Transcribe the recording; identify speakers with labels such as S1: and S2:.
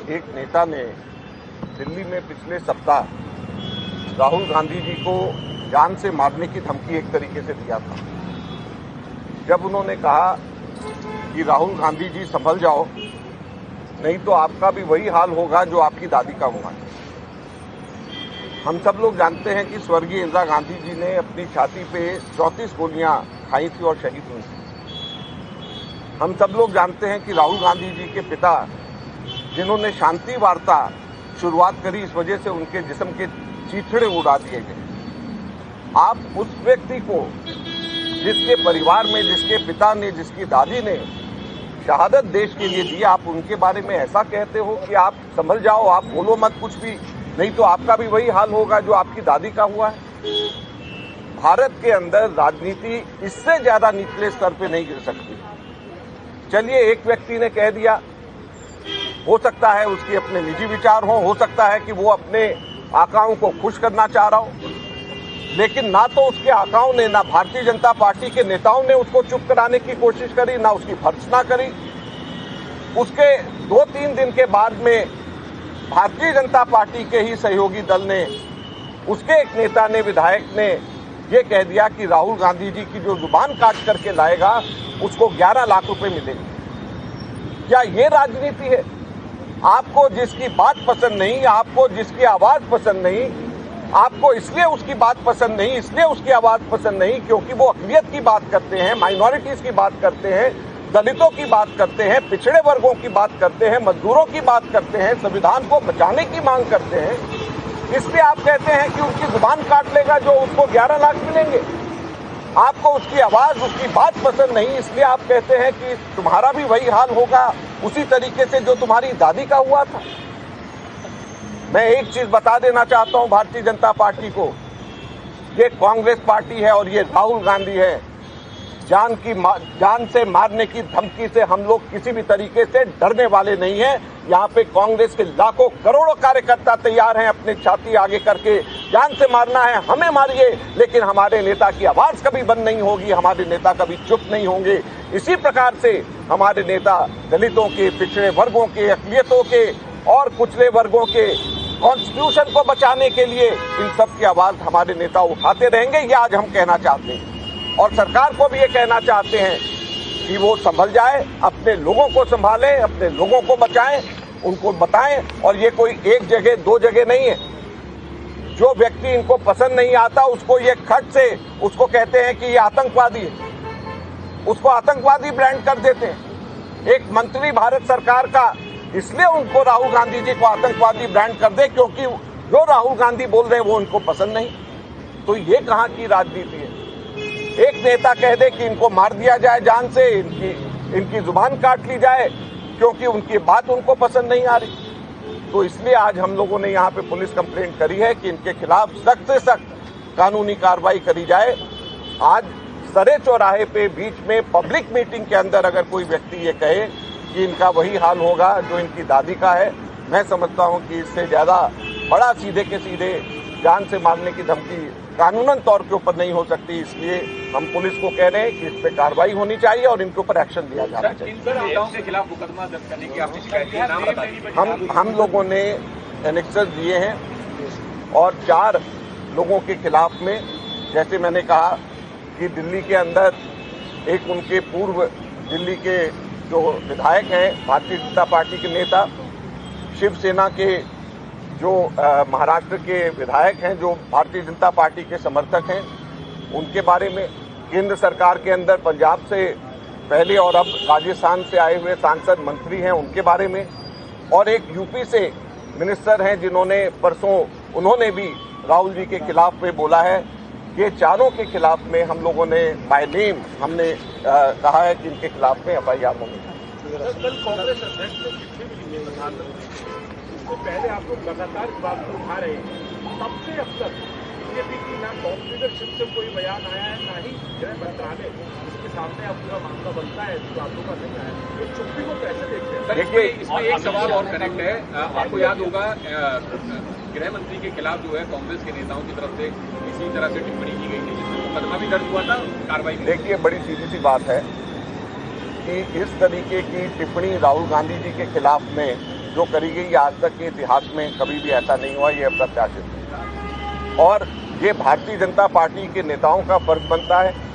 S1: एक नेता ने दिल्ली में पिछले सप्ताह राहुल गांधी जी को जान से मारने की धमकी एक तरीके से दिया था। जब उन्होंने कहा कि राहुल गांधी जी संभल जाओ, नहीं तो आपका भी वही हाल होगा जो आपकी दादी का हुआ। हम सब लोग जानते हैं कि स्वर्गीय इंदिरा गांधी जी ने अपनी छाती पे 34 गोलियां खाई थी और शहीद हुई थी। हम सब लोग जानते हैं कि राहुल गांधी जी के पिता, जिन्होंने शांति वार्ता शुरुआत करी, इस वजह से उनके जिस्म के चीथड़े उड़ा दिए गए। आप उस व्यक्ति को, जिसके परिवार में, जिसके पिता ने, जिसकी दादी ने शहादत देश के लिए दी, आप उनके बारे में ऐसा कहते हो कि आप संभल जाओ, आप बोलो मत कुछ भी, नहीं तो आपका भी वही हाल होगा जो आपकी दादी का हुआ है। भारत के अंदर राजनीति इससे ज्यादा निचले स्तर पे नहीं गिर सकती। चलिए, एक व्यक्ति ने कह दिया, हो सकता है उसके अपने निजी विचार हो सकता है कि वो अपने आकाओं को खुश करना चाह रहा हो, लेकिन ना तो उसके आकाओं ने, ना भारतीय जनता पार्टी के नेताओं ने उसको चुप कराने की कोशिश करी, ना उसकी भर्त्सना करी। उसके 2-3 दिन के बाद में भारतीय जनता पार्टी के ही सहयोगी दल ने, उसके एक नेता ने, विधायक ने ये कह दिया कि राहुल गांधी जी की जो जुबान काट करके लाएगा उसको 11 लाख रुपए मिलेंगे। क्या ये राजनीति है? आपको जिसकी बात पसंद नहीं, आपको जिसकी आवाज पसंद नहीं, आपको इसलिए उसकी बात पसंद नहीं, इसलिए उसकी आवाज पसंद नहीं क्योंकि वो अक़लियत की बात करते हैं, माइनॉरिटीज की बात करते हैं, दलितों की बात करते हैं, पिछड़े वर्गों की बात करते हैं, मजदूरों की बात करते हैं, संविधान को बचाने की मांग करते हैं, इसलिए आप कहते हैं कि उसकी जुबान काट लेगा जो उसको 11 लाख मिलेंगे। आपको उसकी आवाज, उसकी बात पसंद नहीं, इसलिए आप कहते हैं कि तुम्हारा भी वही हाल होगा उसी तरीके से जो तुम्हारी दादी का हुआ था। मैं एक चीज बता देना चाहता हूं भारतीय जनता पार्टी को, ये कांग्रेस पार्टी है और ये राहुल गांधी है। जान से मारने की धमकी से हम लोग किसी भी तरीके से डरने वाले नहीं हैं। यहाँ पे कांग्रेस के लाखों करोड़ों कार्यकर्ता तैयार हैं अपनी छाती आगे करके, जान से मारना है हमें मारिए, लेकिन हमारे नेता की आवाज कभी बंद नहीं होगी, हमारे नेता कभी चुप नहीं होंगे। इसी प्रकार से हमारे नेता दलितों के, पिछड़े वर्गों के, अक़लियतों के और कुचले वर्गों के कॉन्स्टिट्यूशन को बचाने के लिए इन सब की आवाज हमारे नेता उठाते रहेंगे। ये आज हम कहना चाहते हैं और सरकार को भी ये कहना चाहते हैं कि वो संभल जाए, अपने लोगों को संभालें, अपने लोगों को बचाएं, उनको बताएं। और ये कोई एक जगह, 2 जगह नहीं है। जो व्यक्ति इनको पसंद नहीं आता उसको ये खट से उसको कहते हैं कि ये आतंकवादी है, उसको आतंकवादी ब्रांड कर देते हैं। एक मंत्री भारत सरकार का इसलिए उनको राहुल गांधी जी को आतंकवादी ब्रांड कर दे क्योंकि जो राहुल गांधी बोल रहे हैं वो उनको पसंद नहीं। तो ये कहाँ की राजनीति है? एक नेता कह दे कि इनको मार दिया जाए जान से, इनकी जुबान काट ली जाए क्योंकि उनकी बात उनको पसंद नहीं आ रही। तो इसलिए आज हम लोगों ने यहाँ पे पुलिस कंप्लेंट करी है कि इनके खिलाफ सख्त से सख्त कानूनी कार्रवाई करी जाए। आज सरे चौराहे पे बीच में पब्लिक मीटिंग के अंदर अगर कोई व्यक्ति ये कहे कि इनका वही हाल होगा जो इनकी दादी का है, मैं समझता हूँ कि इससे ज्यादा बड़ा सीधे के सीधे जान से मारने की धमकी कानूनन तौर के ऊपर नहीं हो सकती। इसलिए हम पुलिस को कह रहे हैं कि इस पे कार्रवाई होनी चाहिए और इनके ऊपर एक्शन लिया जाना चाहिए।
S2: के खिलाफ मुकदमा दर्ज करने की आपने शिकायत है, नाम बताइए।
S1: हम लोगों ने एनेक्सर दिए हैं और 4 लोगों के खिलाफ में, जैसे मैंने कहा कि दिल्ली के अंदर एक उनके पूर्व दिल्ली के जो विधायक हैं, भारतीय जनता पार्टी के नेता, शिवसेना के जो महाराष्ट्र के विधायक हैं जो भारतीय जनता पार्टी के समर्थक हैं, उनके बारे में, केंद्र सरकार के अंदर पंजाब से पहले और अब राजस्थान से आए हुए सांसद मंत्री हैं उनके बारे में, और एक यूपी से मिनिस्टर हैं जिन्होंने परसों उन्होंने भी राहुल जी के खिलाफ में बोला है। ये चारों के खिलाफ में हम लोगों ने बाय नेम हमने कहा है कि इनके खिलाफ में FIR होनी चाहिए।
S3: कल कांग्रेस अध्यक्ष इससे पहले आप लोग लगातार इस बात को उठा रहे हैं, तब से अब तक बीजेपी की ना टॉप लीडरशिप से कोई बयान आया है, ना ही गृह मंत्रालय इसके सामने अब पूरा मामला बनता है, इस बातों का नहीं आया। ये चुप्पी को कैसे देखते हैं?
S2: देखिए, इसमें एक सवाल और कनेक्ट है। आपको याद होगा गृह मंत्री के खिलाफ जो है कांग्रेस के नेताओं की तरफ से इसी तरह से टिप्पणी की गई थी, जिसमें मुकदमा भी दर्ज हुआ था, कार्रवाई।
S1: देखिए, बड़ी सीधी सी बात है कि इस तरीके की टिप्पणी राहुल गांधी जी के खिलाफ में जो करी गई आज तक के इतिहास में कभी भी ऐसा नहीं हुआ, ये अप्रत्याशित है। और ये भारतीय जनता पार्टी के नेताओं का फर्ज बनता है